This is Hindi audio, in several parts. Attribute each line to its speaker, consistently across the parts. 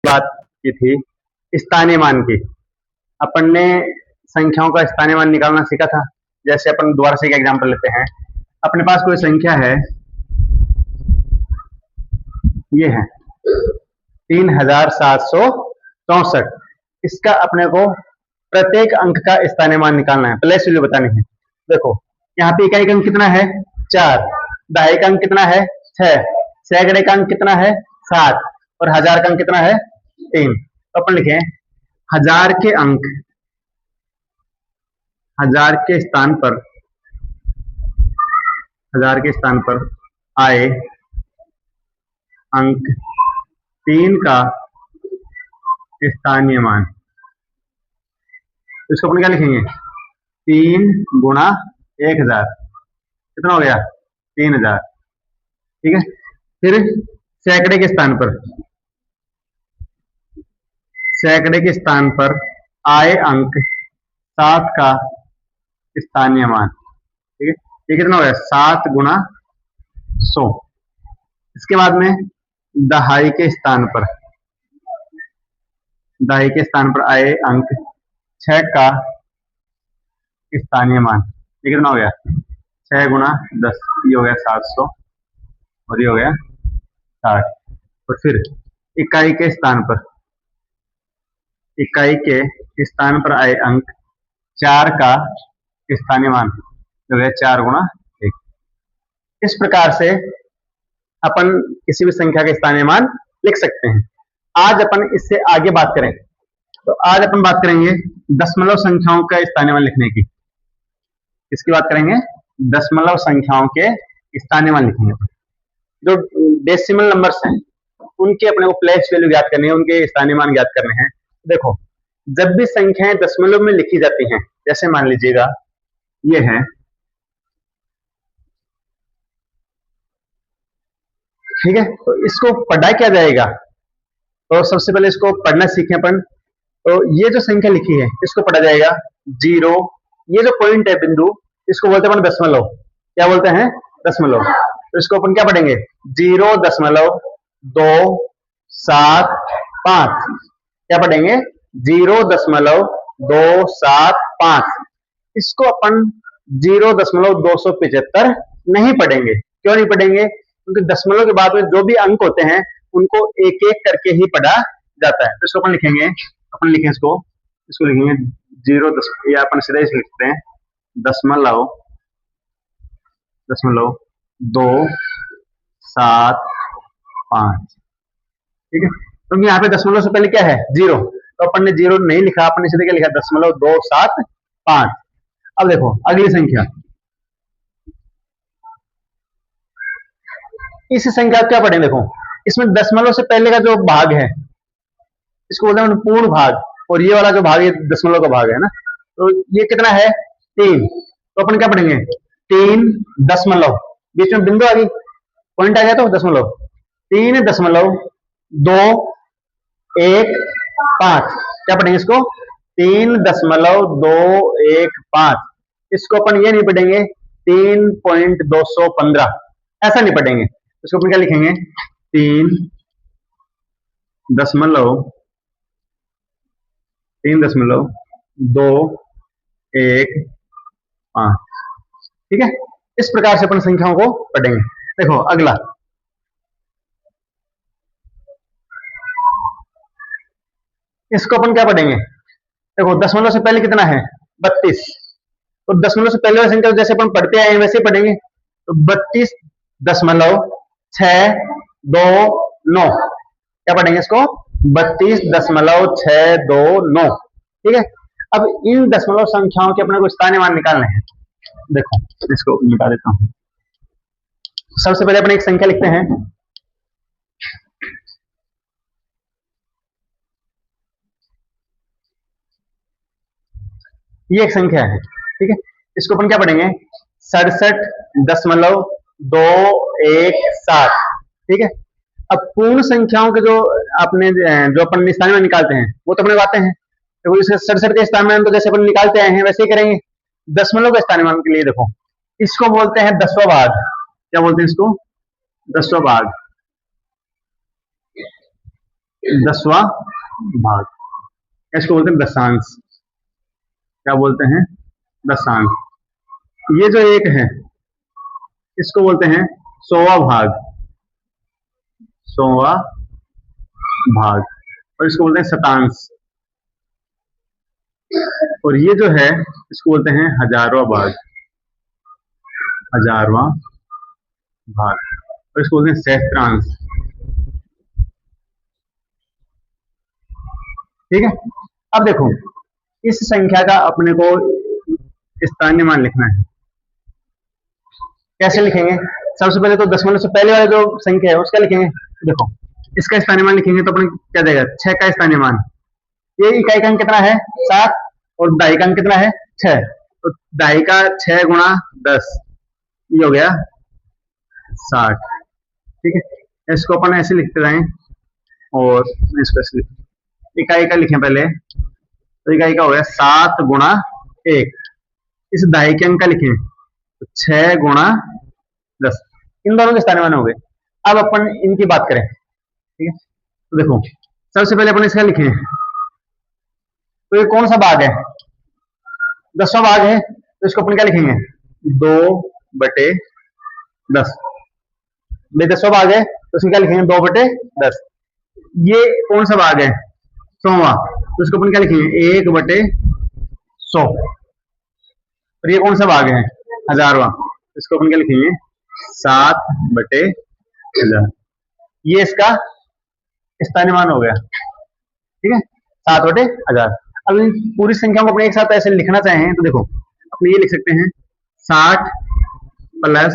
Speaker 1: बात की थी स्थानीय मान की। अपन ने संख्याओं का स्थानीय मान निकालना सीखा था। जैसे अपन दोबारा से एक एग्जांपल लेते हैं। अपने पास कोई संख्या है, ये है 3764। इसका अपने को प्रत्येक अंक का स्थानीय मान निकालना है, प्लेस वैल्यू बतानी है। देखो यहाँ पे इकाई का अंक कितना है 4, दहाई का अंक कितना है 6, सैकड़े का अंक कितना है 7 और हजार का अंक कितना है 3। तो अपन लिखे हजार के अंक, हजार के स्थान पर आए अंक 3 का स्थानीय मान। तो इसको अपन क्या लिखेंगे 3 गुणा 1000, कितना हो गया 3000। ठीक है। फिर सैकड़े के स्थान पर आए अंक 7 का स्थानीय मान। ठीक है, ये कितना हो गया 7 गुणा 100। इसके बाद में दहाई के स्थान पर आए अंक 6 का स्थानीय मान। ये कितना हो गया 6 गुणा 10, ये हो गया 700 और ये हो गया 60। और फिर इकाई के स्थान पर आए अंक 4 का स्थानीय मान जो है 4 गुणा 1। इस प्रकार से अपन किसी भी संख्या के स्थानीय मान लिख सकते हैं। आज अपन इससे आगे बात करें तो आज अपन बात करेंगे दशमलव संख्याओं का स्थानीय मान लिखने की। किसकी बात करेंगे दशमलव संख्याओं के स्थानीय मान लिखेंगे। जो डेसिमल नंबर्स हैं उनके अपने को प्लेस वैल्यू ज्ञात करनी है, उनके स्थानीय मान ज्ञात करने हैं। देखो जब भी संख्याएं दशमलव में लिखी जाती हैं, जैसे मान लीजिएगा ये है, ठीक है, तो इसको पढ़ा क्या जाएगा। तो सबसे पहले इसको पढ़ना सीखें अपन। तो ये जो संख्या लिखी है इसको पढ़ा जाएगा 0, ये जो पॉइंट है बिंदु इसको बोलते हैं अपन दशमलव। क्या बोलते हैं दशमलव। तो इसको अपन क्या पढ़ेंगे 0.275। क्या पढ़ेंगे 0.275। इसको अपन 0.275 नहीं पढ़ेंगे। क्यों नहीं पढ़ेंगे, क्योंकि दशमलव के बाद में जो भी अंक होते हैं उनको एक एक करके ही पढ़ा जाता है। तो इसको अपन लिखेंगे, इसको लिखेंगे 0, या अपन सीधा इसे लिखते हैं 0.275। ठीक है, क्योंकि यहाँ पे दशमलव से पहले क्या है 0, तो अपन ने 0 नहीं लिखा, अपन ने सीधे क्या लिखा 0.275। अब देखो अगली संख्या, इस संख्या क्या पढ़ें। देखो इसमें दशमलव से पहले का जो भाग है इसको बोलते हैं पूर्ण भाग, और ये वाला जो भाग ये दशमलव का भाग है ना। तो ये कितना है 3। तो अपन क्या पढ़ेंगे 3 दशमलव, बीच में बिंदु आ गई, पॉइंट आ गया तो दशमलव, 3.215। क्या पढ़ेंगे इसको 3.215। इसको अपन ये नहीं पढ़ेंगे 3.215, ऐसा नहीं पढ़ेंगे। इसको अपन क्या लिखेंगे 3.215। ठीक है, इस प्रकार से अपन संख्याओं को पढ़ेंगे। देखो अगला, इसको अपन क्या पढ़ेंगे। देखो दशमलव से पहले कितना है 32। तो दशमलव से पहले वाली संख्या जैसे अपन पढ़ते आए वैसे ही पढ़ेंगे। तो 32.629। क्या पढ़ेंगे इसको 32.629। ठीक है, अब इन दशमलव संख्याओं के अपने को स्थानीय मान निकालने हैं। देखो इसको मिटा देता हूं। सबसे पहले अपन एक संख्या लिखते हैं, ये एक संख्या है। ठीक है, इसको अपन क्या पढ़ेंगे 67.217। ठीक है, अब पूर्ण संख्याओं के जो अपन स्थानीय मान निकालते हैं वो तो अपने को आते हैं। तो इसे 67 के स्थानीय मान तो जैसे अपन निकालते आए हैं वैसे ही करेंगे। दशमलव के स्थानीय मान के लिए देखो इसको बोलते हैं 10वां भाग। क्या बोलते हैं इसको 10वां भाग। 10वां भाग, इसको बोलते हैं दशांश। क्या बोलते हैं? दशांश। ये जो एक है इसको बोलते हैं 100वां भाग, 100वां भाग, और इसको बोलते हैं शतांश। और ये जो है इसको बोलते हैं हजारवां भाग, हजारवां भाग, और इसको बोलते हैं सहस्त्रांश। ठीक है। अब देखो, इस संख्या का अपने को स्थानीय मान लिखना है। कैसे लिखेंगे? सबसे पहले तो दशमलव से पहले वाले जो संख्या है उसका लिखेंगे। देखो, इसका स्थानीय मान लिखेंगे तो अपने क्या देगा? 6 का स्थानीय मान। ये इकाई का अंक कितना है? 7, और दहाई का अंक कितना है? 6। तो दहाई का 6 गुणा 10, ये हो गया 60। ठीक है, इसको अपन ऐसे लिखते रहें, और इसको ऐसे इकाई का लिखें पहले, तो इकाई का हो गया 7 गुणा 1। इस दहाई के अंक का लिखें तो 6 गुणा 10, इन दोनों के स्थानीय मान हो गए। अब अपन इनकी बात करें। ठीक है, तो देखो, सबसे पहले अपन इसका लिखें, तो ये कौन सा भाग है? 10वां भाग है, तो इसको अपन क्या लिखेंगे? 2/10। भाई 10वां भाग है तो इसको क्या लिखेंगे? 2/10। ये कौन सा भाग है? 100वां, तो इसको अपन क्या लिखेंगे? 1/100। और ये कौन सा भाग है? हजारवां, तो इसको अपन क्या लिखेंगे? 7/1000। ये इसका स्थानीय मान हो गया। ठीक है, 7/1000। अब इन पूरी संख्याओं को अपने एक साथ ऐसे लिखना चाहें तो देखो, अपने ये लिख सकते हैं 60 प्लस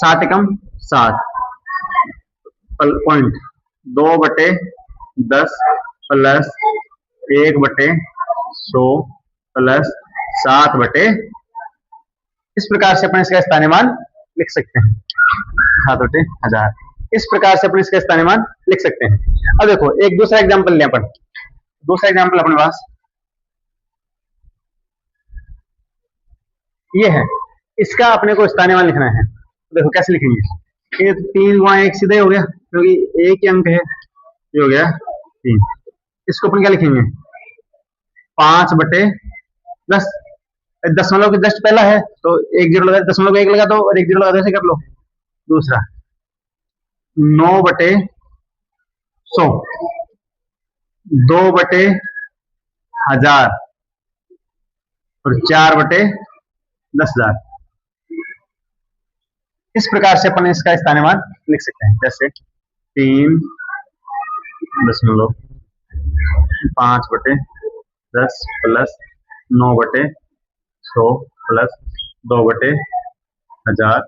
Speaker 1: 60 एकम 60 पॉइंट 2/10 प्लस 1/100 प्लस 7/, इस प्रकार से अपन इसका स्थानीय मान लिख सकते हैं। 7/1000, इस प्रकार से अपन इसका स्थानीय मान लिख सकते हैं। अब देखो, एक दूसरा एग्जांपल लें अपन। दूसरा एग्जांपल अपने पास ये है, इसका अपने को स्थानीय मान लिखना है। तो देखो कैसे लिखेंगे? ये 3 गुणा 1 सीधे हो गया, क्योंकि एक ही अंक है, ये हो गया 3। इसको अपन क्या लिखेंगे? 5/10। दशमलव के जस्ट पहला है तो एक जीरो लगा, दशमलव का 1 लगा दो और एक जीरो लगा दो, ऐसे कर लो। दूसरा 9/100, 2/1000 और 4/10,000। इस प्रकार से अपन इसका स्थानीय मान लिख सकते हैं। जैसे 3.5/10 प्लस 9/100 प्लस 2/1000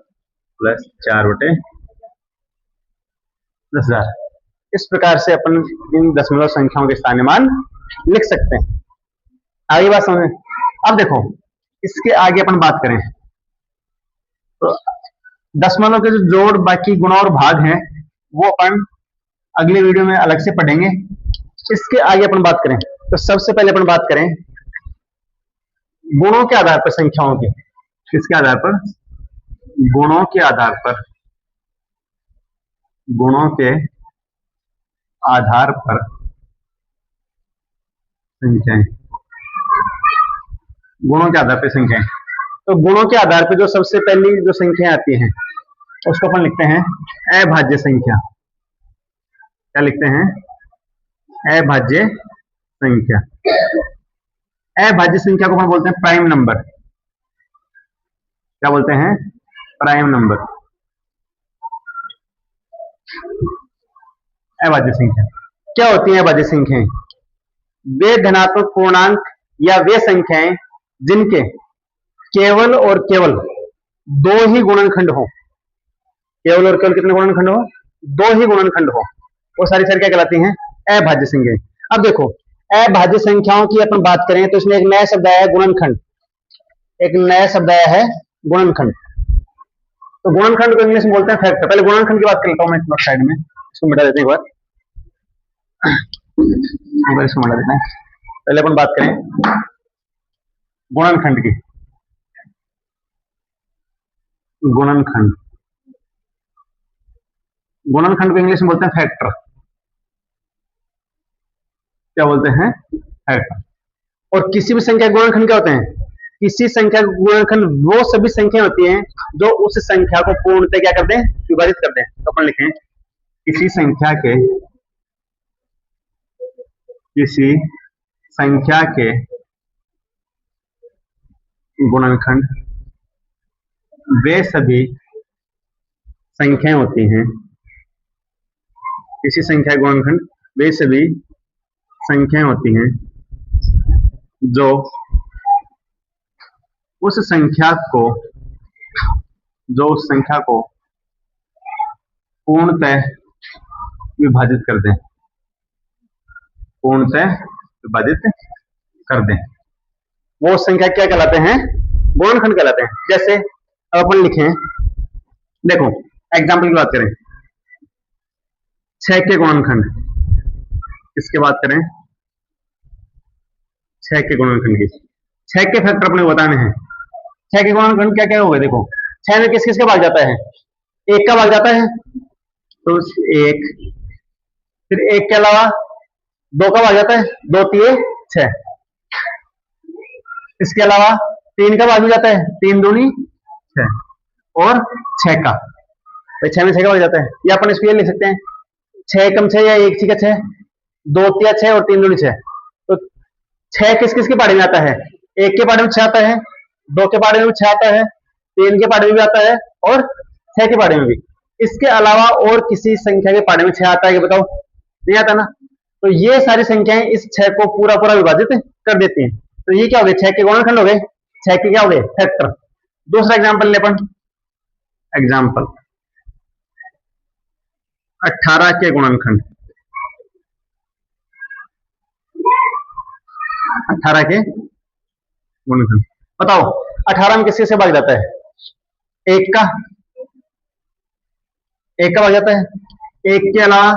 Speaker 1: प्लस 4/10,000। इस प्रकार से अपन इन दशमलव संख्याओं के स्थानीय मान लिख सकते हैं। आगे बात समझ। अब देखो, इसके आगे अपन बात करें तो दशमलव के जो जोड़, बाकी गुणा और भाग हैं वो अपन अगले वीडियो में अलग से पढ़ेंगे। इसके आगे अपन बात करें तो सबसे पहले अपन बात करें गुणों के आधार पर संख्याओं की। किसके आधार पर? गुणों के आधार पर, गुणों के आधार पर संख्याएं, गुणों के आधार पर संख्याएं। तो गुणों के आधार पर जो सबसे पहली जो संख्या आती है उसको अपन लिखते हैं अभाज्य संख्या। क्या लिखते हैं? अभाज्य संख्या। अभाज्य संख्या को अपन बोलते हैं प्राइम नंबर। क्या बोलते हैं? Prime number. अभाज्य संख्या क्या होती है? अभाज्य संख्याएं वे धनात्मक पूर्णांक या वे संख्याएं जिनके केवल और केवल दो ही गुणनखंड हो। केवल और केवल कितने गुणनखंड हो? दो ही गुणनखंड हो, वो सारी क्या कहलाती हैं? अभाज्य संख्याएं। अब देखो, अभाज्य संख्याओं की अपन बात करें तो इसमें एक नया शब्द आया है गुणनखंड। एक नया शब्द आया है गुणनखंड। तो गुणनखंड को इंग्लिश में बोलते हैं फैक्टर। पहले गुणनखंड की बात कर लेता हूं मैं साइड में, इसको मिटा देते हैं एक बार, इसको मिटा देते हैं। पहले अपन बात करें गुणनखंड की। गुणनखंड, गुणनखंड को इंग्लिश में बोलते हैं फैक्टर। क्या बोलते हैं, हेक्टर। और किसी भी संख्या के गुणनखंड क्या होते हैं, किसी संख्या का गुणनखंड वो सभी संख्या होती हैं जो उस संख्या को पूर्णतः क्या करते हैं, विभाजित करते हैं। तो अपन लिखें किसी संख्या के गुणनखंड वे सभी संख्याएं होती हैं, किसी संख्या के गुणनखंड वे सभी संख्याएं होती हैं जो उस संख्या को पूर्णतः विभाजित कर दें, वो संख्या क्या कहलाते हैं, गुणनखंड कहलाते हैं। जैसे अब अपन लिखें, देखो एग्जाम्पल की बात करें, 6 के गुणनखंड, इसके बात करें 6 के गुणनखंड की, 6 के फैक्टर अपने बताने हैं। 6 के गुणनखंड क्या क्या हो गए, देखो 6 में किस किस का भाग जाता है, 1 का भाग जाता है, तो 1, फिर 1 के अलावा 2 का भाग जाता है, 2 3 6, इसके अलावा 3 का भाग भी जाता है, 3 दूनी 6, और 6 का, तो 6 में 6 का भाग जाता है। या अपन इसको ये लिख सकते हैं 6 कम 6 या 1 6 का 6, 2 3 6 और 3 दूनी 6। तो 6 किस किस के पाड़े में आता है, 1 के पाड़े में 6 आता है, 2 के पाड़े में 6 आता है, 3 के पाड़े में भी आता है, और 6 के पाड़े में भी। इसके अलावा और किसी संख्या के पाड़े में 6 आता है कि बताओ, नहीं आता ना। तो ये सारी संख्याएं इस 6 को पूरा पूरा विभाजित कर देती हैं। तो ये क्या हो गए, 6 के गुणनखंड हो गए, 6 के क्या हो गए, फैक्टर। दूसरा एग्जाम्पल ले अपन, एग्जाम्पल 18 के गुणनखंड, 18 के गुणनखंड बताओ, 18 में किसके से भाग जाता है, 1 का, 1 का भाग जाता है, 1 के अलावा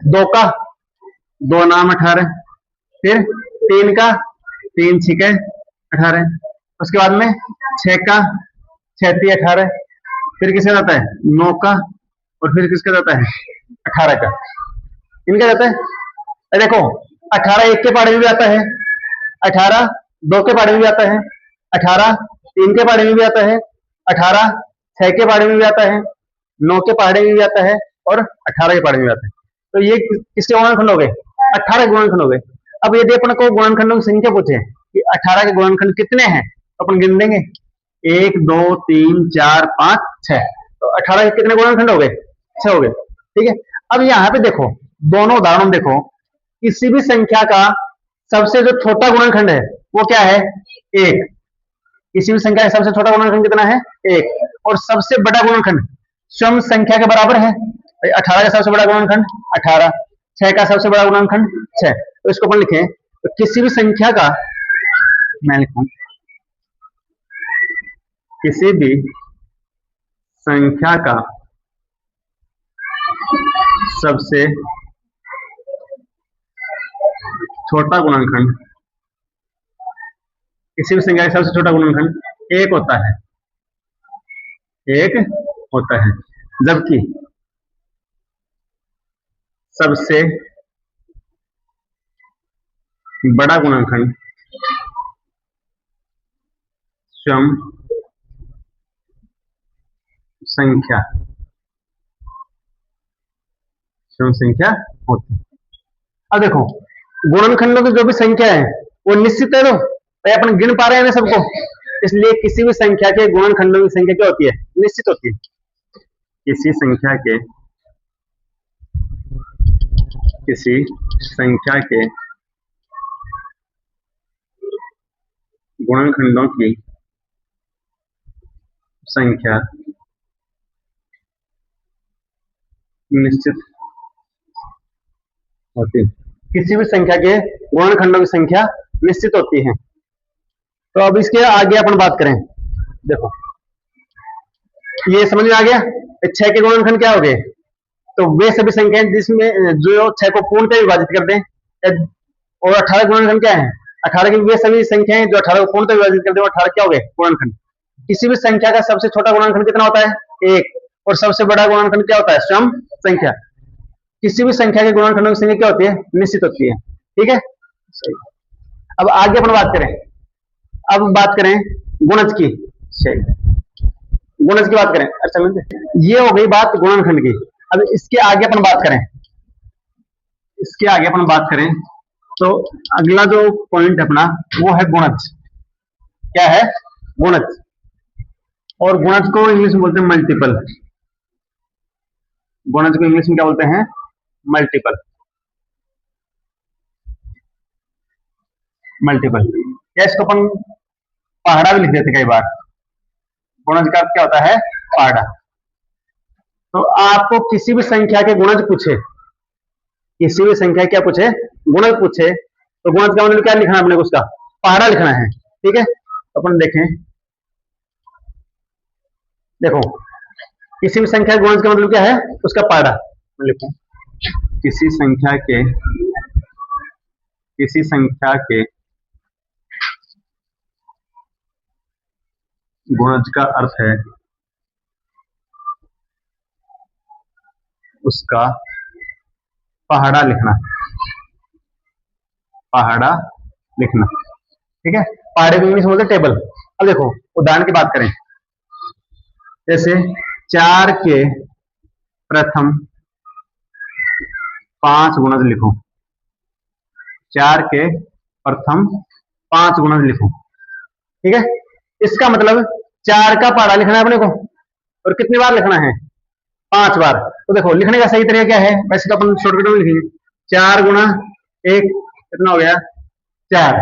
Speaker 1: 2 का, 2 नाम 18, फिर 3 का, 3 6 18, उसके बाद में 6 का, 6 3 18, फिर किसका जाता है 9 का, और फिर किसका जाता है 18 का, इनका जाता है। देखो 18 1 के पाड़े में भी आता है, 18 2 के पाड़े में भी आता है, 18 3 के पाड़े में भी आता है, 18 6 के पाड़े में भी आता है, 9 के पाड़े में भी आता है, और 18 के पाड़े में भी आता है। तो ये किसके गुणनखंड हो गए, 18 के गुणनखंड हो गए। अब यदि अपन को गुणनखंडों की संख्या पूछे कि 18 के गुणनखंड कितने हैं, तो अपन गिन देंगे 1 2 3 4 5 6, तो 18 के कितने गुणनखंड हो गए, 6 हो गए। ठीक है, अब यहाँ पे देखो दोनों उदाहरण देखो, किसी भी संख्या का सबसे जो छोटा गुणनखंड है वो क्या है, 1। किसी भी संख्या का सबसे छोटा गुणनखंड कितना है, 1, और सबसे बड़ा गुणनखंड स्वयं संख्या के बराबर है। 18 का सबसे बड़ा गुणनखंड 18, 6 का सबसे बड़ा गुणनखंड 6। तो इसको अपन लिखें, तो किसी भी संख्या का, मैं लिखूं किसी भी संख्या का सबसे छोटा गुणनखंड, किसी भी संख्या का सबसे छोटा गुणनखंड 1 होता है, 1 होता है, जबकि सबसे बड़ा गुणनखंड स्वयं संख्या होती है। अब देखो गुणनखंडों की जो भी संख्या है वो निश्चित है, तो अपन गिन पा रहे हैं ना सबको, इसलिए किसी भी संख्या के गुणनखंडों की संख्या क्या होती है, निश्चित होती है। किसी संख्या के गुणनखंडों की संख्या निश्चित होती है। किसी भी संख्या के गुणनखंडों की संख्या निश्चित होती है। तो अब इसके आगे अपन बात करें, देखो ये समझ में आ गया, 6 के गुणनखंड क्या हो गए, तो वे सभी संख्याएं जिसमें जो 6 को पूर्णतः विभाजित कर दें, और 18 गुणनखंड क्या है, 18 की वे सभी संख्याएं जो 18 को पूर्णतः विभाजित कर दें, 18 क्या हो गए गुणनखंड। किसी भी संख्या का सबसे छोटा गुणनखंड कितना होता है, 1, और सबसे बड़ा गुणनखंड क्या होता है, स्वयं संख्या। किसी भी संख्या के गुणनखंडों की संख्या क्या होती है, निश्चित होती है। ठीक है, सही। अब आगे अपन बात करें, अब बात करें गुणज की। सही, गुणज की बात करें। अच्छा, ये हो गई बात गुणनखंड की। अब इसके आगे अपन बात करें, इसके आगे अपन बात करें तो अगला जो पॉइंट अपना वो है गुणज। क्या है? गुणज। और गुणज को इंग्लिश में बोलते हैं मल्टीपल। गुणज को इंग्लिश में क्या बोलते हैं? मल्टीपल। मल्टीपल या इसको अपन पहाड़ा भी लिख देते कई बार। गुणज का अर्थ क्या होता है? पहाड़ा। तो आपको किसी भी संख्या के गुणज पूछे, किसी भी संख्या क्या पूछे? गुणज पूछे, तो गुणज का मतलब क्या लिखना है अपने को? उसका पहाड़ा लिखना है। ठीक है, अपन देखें, देखो किसी भी संख्या के गुणज का मतलब क्या है? उसका पहाड़ा। मैं लिखूं किसी संख्या के, किसी संख्या के गुणज का अर्थ है उसका पहाड़ा लिखना। पहाड़ा लिखना, ठीक है। पहाड़े को इंग्लिश में बोलते हैं टेबल। अब देखो उदाहरण की बात करें, जैसे 4 के प्रथम 5 गुणज लिखो। 4 के प्रथम 5 गुणज लिखो, ठीक है। इसका मतलब 4 का पहाड़ा लिखना है अपने को, और कितनी बार लिखना है? 5 बार। तो देखो लिखने का सही तरीका क्या है? वैसे तो अपन शॉर्टकट में लिखेंगे 4 गुणा 1 कितना हो गया? 4।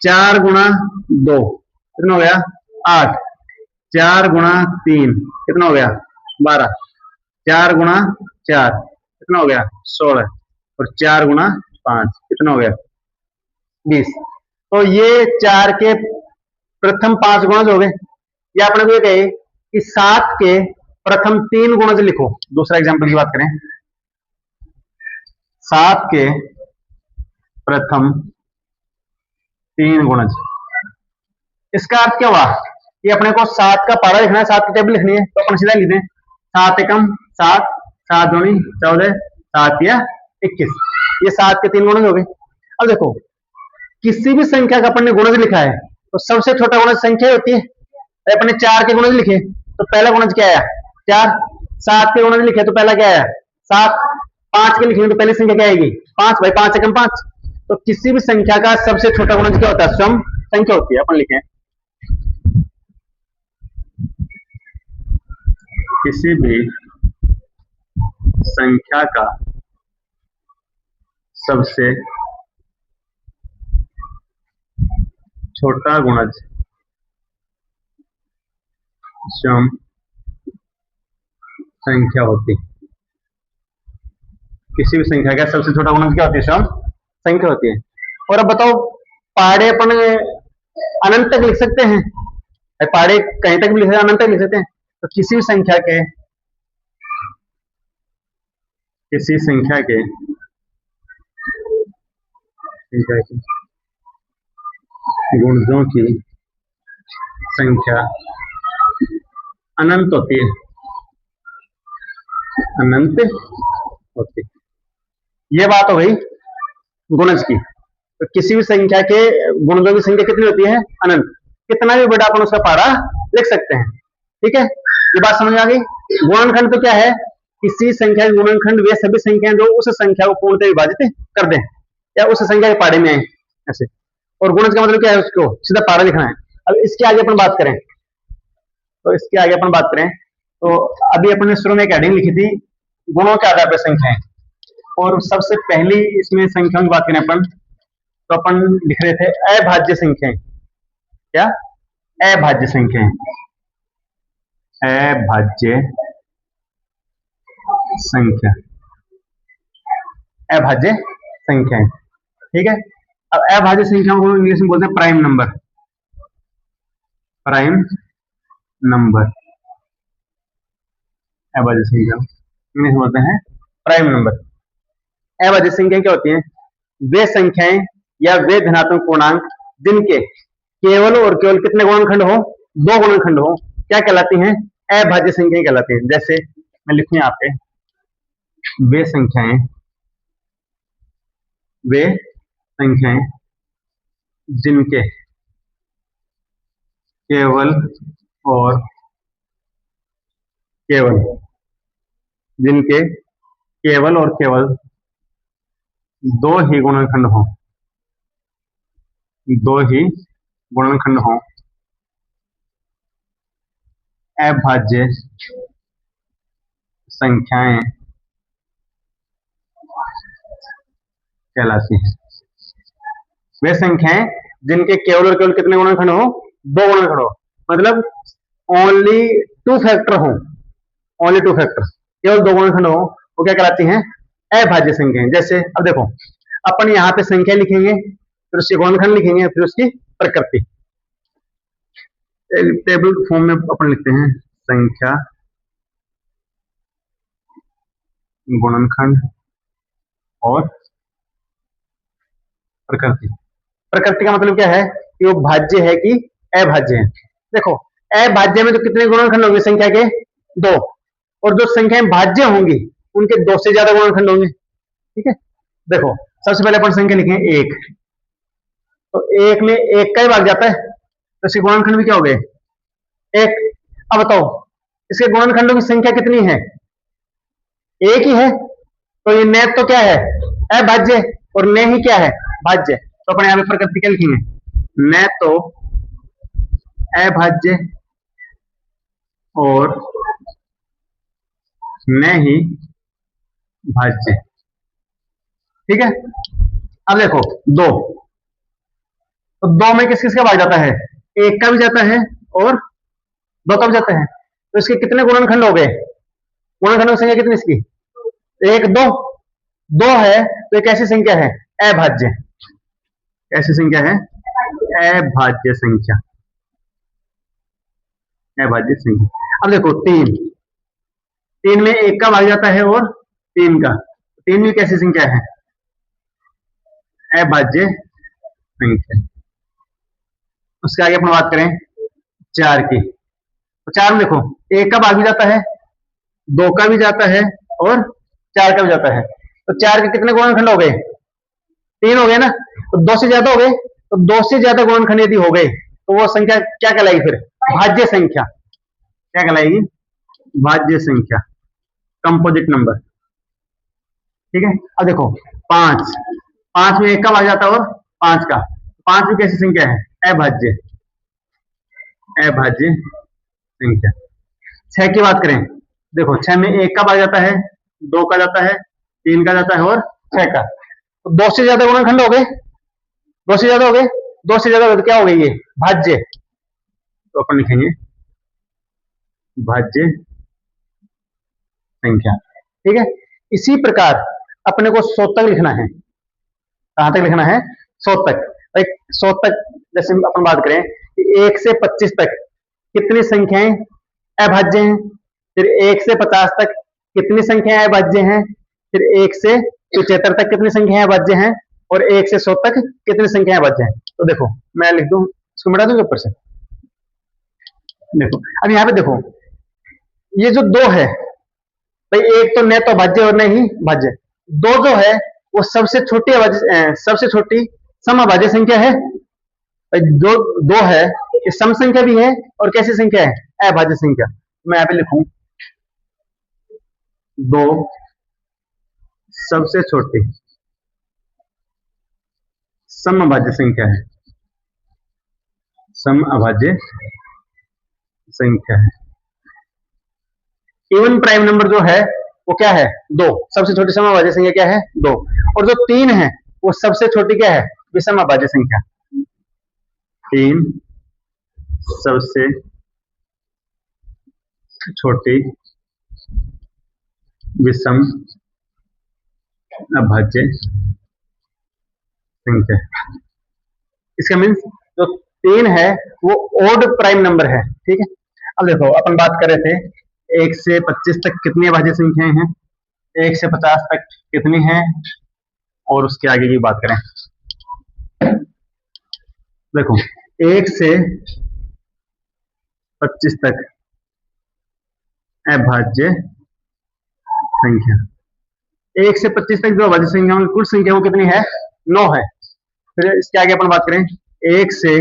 Speaker 1: 4 गुणा 2 कितना हो गया? 8। 4 गुणा 3 कितना हो गया? 12। 4 गुणा 4 कितना हो गया? 16। और 4 गुणा 5 कितना हो गया? 20। तो ये 4 के प्रथम 5 गुणज हो गए। या अपने को ये कहे कि 7 के प्रथम 3 गुणज लिखो। दूसरा एग्जांपल की बात करें, 7 के प्रथम 3 गुणज। इसका अर्थ क्या हुआ कि अपने को 7 का पहाड़ा लिखना है, 7 की टेबल लिखनी है, तो अपन सीधा लिख दें 7 एकम 7, 7 दूनी 14, 7 या 21। ये 7 के 3 गुणज हो गए। अब देखो किसी भी संख्या का अपन ने गुणज लिखा है तो सबसे छोटा गुणज संख्या होती है। अपने 4 के गुणज लिखे तो पहला गुणज क्या आया? 4। 7 के गुणज लिखे तो पहला क्या आया? 7। 5 के लिखेंगे तो पहली संख्या क्या आएगी? 5। भाई 5 एकम 5। तो किसी भी संख्या का सबसे छोटा गुणज क्या होता है? सम संख्या होती है। अपन लिखें किसी भी संख्या का सबसे छोटा गुणज सम संख्या होती है। किसी भी संख्या का सबसे छोटा गुणज क्या होती है? सम संख्या होती है। और अब बताओ पहाड़े अपन अनंत तक लिख सकते हैं? पहाड़े कहीं तक भी लिख सकते हैं, अनंत तक लिख सकते हैं। तो किसी भी संख्या के, किसी संख्या के गुणजों की संख्या अनंत होती है। अनंत होती है। ये बात हो गई गुणज की। तो किसी भी संख्या के गुणजों की संख्या कितनी होती है? अनंत। कितना भी बड़ा अपन उसका पहाड़ा लिख सकते हैं। ठीक है, ये बात समझ आ गई। गुणनखंड तो क्या है? किसी संख्या के गुणनखंड वे सभी संख्याएं जो उस संख्या को पूर्णतः विभाजित कर दें या उस संख्या के पहाड़े में आए, ऐसे। और गुणज का मतलब क्या है? उसको सीधा पहाड़ा लिखना है। अब इसके आगे अपन बात करें, तो इसके आगे अपन बात करें तो अभी अपन ने शुरू में एक हेडिंग लिखी थी गुणों के आधार पर संख्याएं। और सबसे पहली इसमें संख्याओं की बात करें अपन, तो अपन लिख रहे थे अभाज्य संख्याएं। क्या? अभाज्य संख्याएं। अभाज्य संख्या, अभाज्य संख्याएं। ठीक है, अब अभाज्य संख्याओं को इंग्लिश में बोलते हैं प्राइम नंबर। प्राइम नंबर, अभाज्य संख्या इंग्लिश में बोलते हैं प्राइम नंबर। अभाज्य संख्याएं क्या होती हैं? वे संख्याएं या वे धनात्मक पूर्णांक जिनके केवल और केवल कितने गुणनखंड हो? 2 गुणनखंड हो, क्या कहलाती हैं? अभाज्य संख्याएं कहलाती हैं। जैसे मैं लिखूं यहाँ पे, वे संख्याएं, वे संख्याएं जिनके केवल और केवल जिनके केवल और केवल दो ही गुणनखंड हो, दो ही गुणनखंड हो, अभाज्य संख्याएं कहलाती हैं। वे संख्याएं जिनके केवल और केवल कितने गुणनखंड हो, दो गुणनखंड हो, मतलब ओनली टू फैक्टर हो, ओनली टू फैक्टर, केवल दो गुणनखंड हो, वो क्या कहलाती हैं, अभाज्य संख्याएं। जैसे अब देखो, अपन यहाँ पे संख्या लिखेंगे, फिर उसके गुणनखंड लिखेंगे, फिर उसकी प्रकृति। टेबल फॉर्म में अपन लिखते हैं संख्या, गुणनखंड और प्रकृति। प्रकृति का मतलब क्या है कि वो भाज्य है कि अभाज्य है। देखो, अभाज्य में तो कितने गुणनखंड होंगे संख्या के, दो, और जो संख्याएं भाज्य होंगी उनके दो से ज्यादा गुणनखंड होंगे। ठीक है, देखो सबसे पहले अपन संख्या लिखेंगे एक, तो एक में एक का ही भाग जाता है, तो इसके गुणनखंड भी क्या हो गए, एक। अब बताओ इसके गुणनखंडों की संख्या कितनी है, एक ही है, तो ये न तो क्या है, अभाज्य, और न ही क्या है, भाज्य। तो अपन यहाँ पे प्रकृति क्या लिखेंगे, न तो अभाज्य और न ही भाज्य। ठीक है, अब देखो दो, तो दो में किस किस का भाग जाता है, एक का भी जाता है और दो का भी जाता है, तो इसके कितने गुणनखंड हो गए, गुणनखंड की संख्या कितनी इसकी, एक, दो, दो है, तो एक ऐसी संख्या है अभाज्य, ऐसी संख्या है अभाज्य संख्या, अभाज्य संख्या। अब देखो तीन, तीन में एक का भाग जाता है और तीन का, तीन भी कैसी संख्या है, अभाज्य संख्या। उसके आगे अपन बात करें चार की, तो चार में देखो एक का भाग भी जाता है, दो का भी जाता है और चार का भी जाता है, तो चार के कितने गुणनखंड हो गए, तीन हो गए ना, तो दो से ज्यादा हो गए, तो दो से ज्यादा गुणनखंड यदि हो गए तो वो संख्या क्या कहलाएगी, फिर भाज्य संख्या, क्या कहलाएगी, भाज्य संख्या, कंपोजिट नंबर। ठीक है, अब देखो पांच, पांच में एक का भाग जाता है और पांच का, पांच भी कैसी संख्या है, अभाज्य, अभाज्य संख्या। छह की बात करें, देखो छह में एक का भाग जाता है, दो का जाता है, तीन का जाता है और छह का, तो दो से ज्यादा गुणनखंड हो गए, दो से ज्यादा हो गए, दो से ज्यादा हो गए तो क्या हो गई ये, भाज्य, तो अपन लिखेंगे भाज्य संख्या। ठीक है, इसी प्रकार अपने को सौ तक लिखना है, कहां तक लिखना है, सौ तक। एक सौ तक जैसे अपन बात करें कि 1 से 25 तक कितनी संख्याएं अभाज्य हैं, फिर 1 से 50 तक कितनी संख्याएं अभाज्य हैं, फिर 1 से 75 तक कितनी संख्याएं अभाज्य हैं, और 1 से 100 तक कितनी संख्याएं अभाज्य हैं। तो देखो मैं लिख दूं, इसको मिटा दूंगा ऊपर से, देखो अब यहाँ पे देखो ये जो दो है भाई, एक तो न तो भाज्य और न ही भाज्य, दो जो है वो सबसे छोटी सबसे छोटी समअभाज्य संख्या है। जो दो है ये सम संख्या भी है और कैसी संख्या है, अभाज्य संख्या। मैं यहाँ पे लिखूं दो सबसे छोटी समअभाज्य संख्या है, समअभाज्य संख्या है। इवन प्राइम नंबर जो है वो क्या है, दो, सबसे छोटी समअभाज्य संख्या क्या है, दो, और जो तीन है वो सबसे छोटी क्या है, विषम अभाज्य संख्या। तीन सबसे छोटी विषम अभाज्य संख्या। इसका मीन्स जो तीन है वो ओड प्राइम नंबर है। ठीक है, अब देखो अपन बात कर रहे थे 1 से 25 तक कितनी अभाज्य संख्याएं हैं, 1 से 50 तक कितनी हैं, और उसके आगे की बात करें, देखो 1 से 25 तक अभाज्य संख्या, 1 से 25 तक जो अभाज्य संख्या कुल संख्या वो कितनी है, 9 है। फिर इसके आगे अपन बात करें 1 से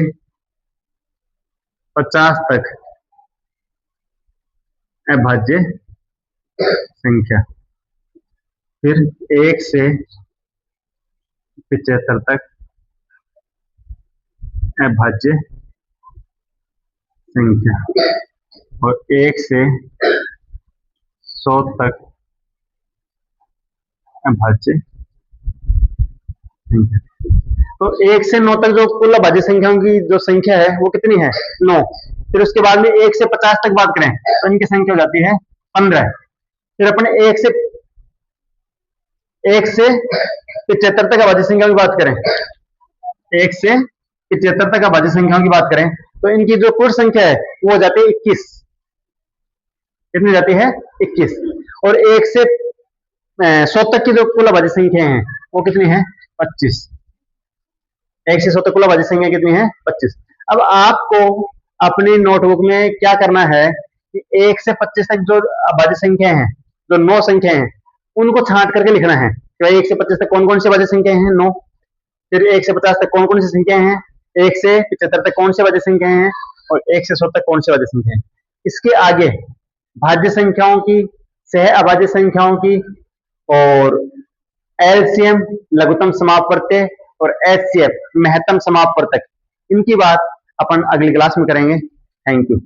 Speaker 1: 50 तक अभाज्य संख्या, फिर 1 से 75 तक अभाज्य संख्या और 1 से 100 तक अभाज्य संख्या। तो 1 से 9 तक जो कुल अभाज्य संख्याओं की जो संख्या है वो कितनी है? 9। फिर उसके बाद में 1 से 50 तक बात करें तो इनकी संख्या हो जाती है 15। फिर अपने 1 से 75 तक अभाज्य संख्याओं की बात करें, 1 से 75 तक अभाज्य संख्याओं की बात करें तो इनकी जो कुल संख्या है वो हो जाती है 21। कितनी जाती है? 21। और 1 से 100 तक की जो कुल अभाज्य संख्या है वो कितनी है? 25। 1 से 100 तक कुल अभाज्य संख्या कितनी है? 25। अब आपको अपनी नोटबुक में क्या करना है कि 1 से 25 तक जो अभाज्य संख्या है, जो 9 संख्या है, उनको छांट करके लिखना है कि 1 से 25 तक कौन कौन सी अभाज्य संख्या है? 9। फिर 1 से 50 तक कौन कौन सी संख्या है? 1 से 75 तक कौन सी अभाज्य संख्या है? और 1 से 100 तक कौन सी अभाज्य संख्या है? इसके आगे भाज्य संख्याओं की, सह अभाज्य संख्याओं की और एलसीएम लघुत्तम समापवर्त्य और एचसीएफ महत्तम समापवर्तक, इनकी बात अपन अगली क्लास में करेंगे। Thank you.